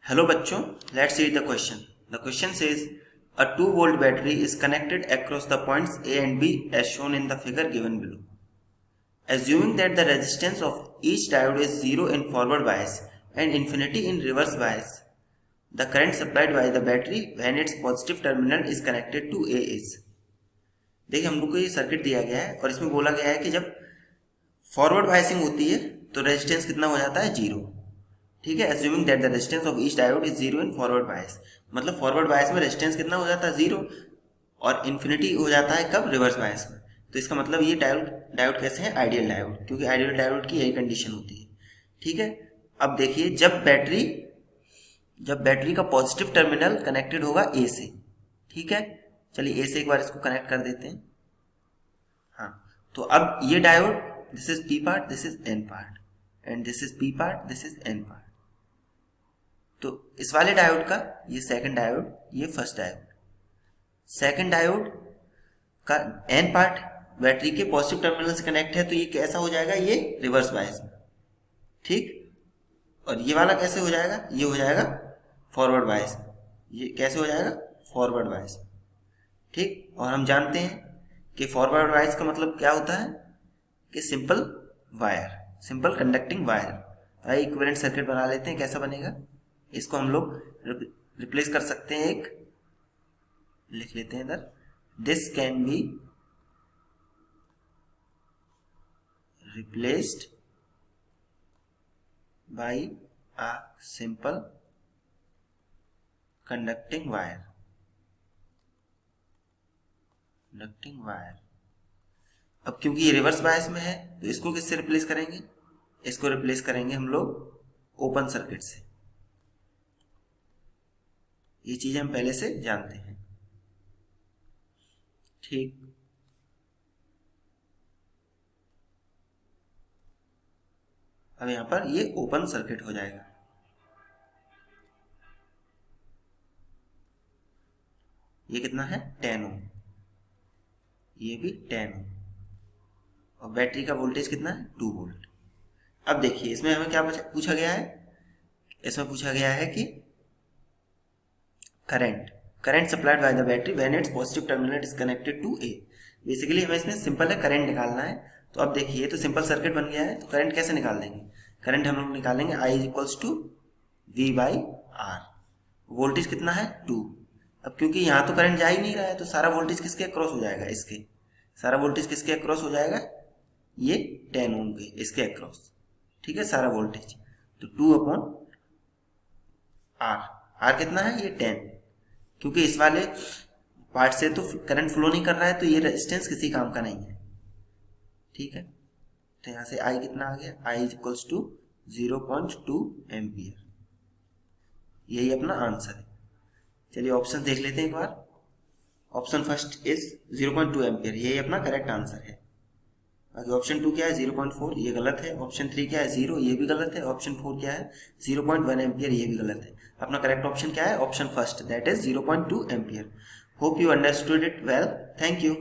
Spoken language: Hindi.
Hello बच्चों, let's read the question. The question says a 2-volt battery is connected across the points A and B as shown in the figure given below. Assuming that the resistance of each diode is 0 in forward bias and infinity in reverse bias, the current supplied by the battery when its positive terminal is connected to A is. देखिए हम लोग को ये सर्किट दिया गया है और इसमें बोला गया है कि जब फॉरवर्ड बायसिंग होती है तो रेजिस्टेंस कितना हो जाता है, 0. ठीक है, assuming that the resistance of each diode is 0 in forward bias, मतलब फॉरवर्ड बायस में रेजिस्टेंस कितना हो जाता है, 0, और इन्फिनिटी हो जाता है कब, रिवर्स बायस में. तो इसका मतलब ये डायोड कैसे है, आइडियल डायोड, क्योंकि आइडियल डायोड की यही कंडीशन होती है. ठीक है, अब देखिए जब बैटरी का पॉजिटिव टर्मिनल कनेक्टेड होगा ए से. ठीक है, चलिए ए से एक बार इसको कनेक्ट कर देते हैं. हाँ, तो अब ये diode, this is P part, this is an part, and this is P part, this is an part. तो इस वाले डायोड का ये सेकंड डायोड, ये फर्स्ट डायोड. सेकंड डायोड का एन पार्ट बैटरी के पॉजिटिव टर्मिनल से कनेक्ट है, तो ये कैसा हो जाएगा, ये रिवर्स बायस में. ठीक, और ये वाला कैसे हो जाएगा, ये हो जाएगा फॉरवर्ड बायस में. ये कैसे हो जाएगा, फॉरवर्ड बायस में. ठीक, और हम जानते हैं कि फॉरवर्ड बायस का मतलब क्या होता है कि simple wire, simple conducting wire. आइए इक्विवेलेंट सर्किट बना लेते हैं. कैसा बनेगा, इसको हम लोग रिप्लेस कर सकते हैं. एक लिख लेते हैं इधर, this can be replaced by a simple conducting wire. अब क्योंकि ये रिवर्स बायस में है तो इसको किससे रिप्लेस करेंगे, इसको रिप्लेस करेंगे हम लोग ओपन सर्किट से. ये चीज हम पहले से जानते हैं. ठीक, अब यहां पर ये ओपन सर्किट हो जाएगा. ये कितना है, 10 ओम, ये भी 10 ओम, और बैटरी का वोल्टेज कितना है, 2 वोल्ट. अब देखिए इसमें हमें क्या पूछा गया है, इसमें पूछा गया है कि current supplied by the battery when its positive terminal is connected to A. Basically हमें इसमें सिंपल है करंट निकालना है. तो अब देखिए तो सिंपल सर्किट बन गया है, तो करंट कैसे निकाल देंगे, करंट हम लोग निकालेंगे I is equals to V by R. Voltage कितना है, 2. अब क्योंकि यहाँ तो करंट जा ही नहीं रहा है तो सारा वोल्टेज किसके अक्रॉस हो जाएगा, इसके, सारा वोल्टेज किसके अक्रॉस हो जाएगा, ये 10 ओम के इसके अक्रॉस. ठीक है, सारा वोल्टेज, तो 2 अपॉन आर कितना है, ये 10. क्योंकि इस वाले पार्ट से तो करंट फ्लो नहीं कर रहा है तो ये रेजिस्टेंस किसी काम का नहीं है. ठीक है, तो यहां से I कितना आ गया, I is equals to 0.2 ampere. यही अपना आंसर है. चलिए ऑप्शन देख लेते हैं एक बार. ऑप्शन फर्स्ट इज 0.2 एम्पियर, यही अपना करेक्ट आंसर है. बाकी ऑप्शन 2 क्या है, 0.4, ये गलत है. ऑप्शन 3 क्या है, 0, ये भी गलत है. ऑप्शन 4 क्या है, 0.1 एम्पियर, ये भी गलत है. अपना करेक्ट ऑप्शन क्या है, option first, that is 0.2 ampere. Hope you understood it well. Thank you.